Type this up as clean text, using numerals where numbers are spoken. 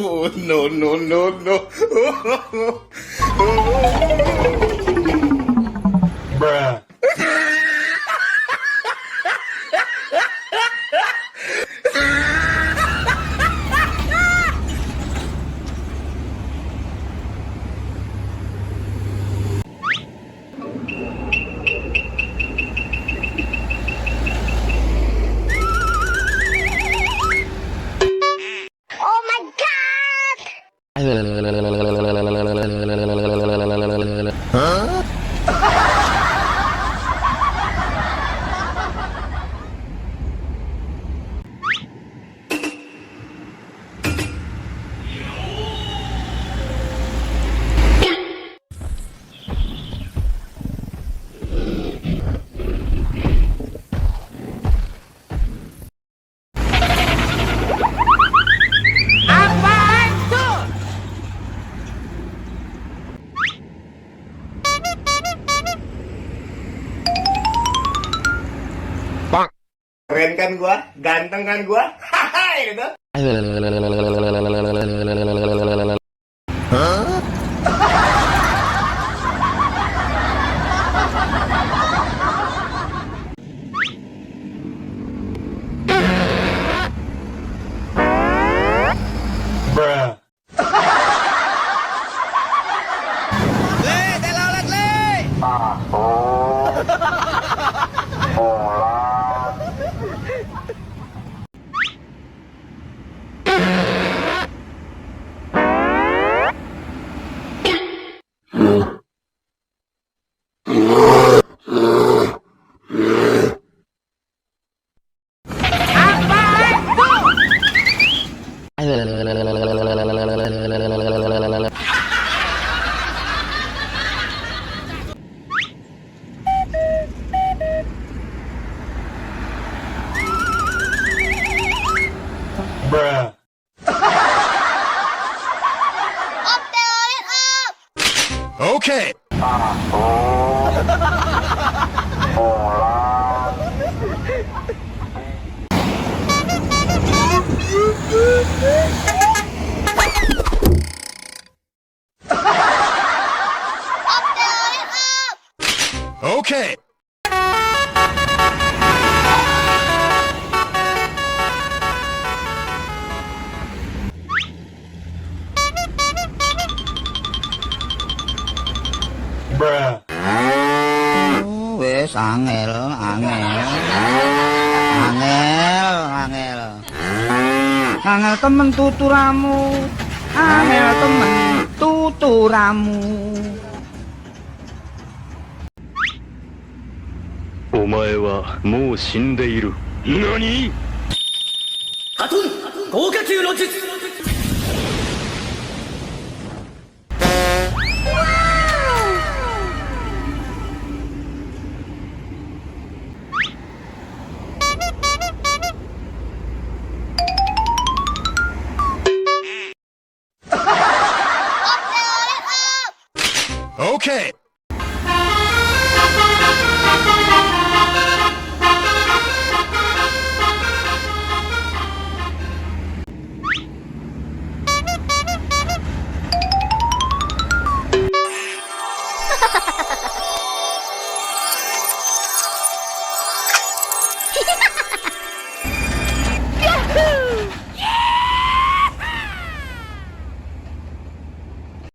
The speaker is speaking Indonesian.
Oh, no, no, no, no. Bruh. Oh my god! Huh? Keren kan gua? Ganteng kan gua? Haha, gitu. Hah? Bruh. Le, telolet le. Bruh. Om telolet om! Okay. Om telolet om! Okay. Bruh. Wes angel. Angel temen tuturamu. Angel temen tuturamu. お前はもう死んでいる。何？ハトン豪華球の術。Okay. Ha ha ha ha!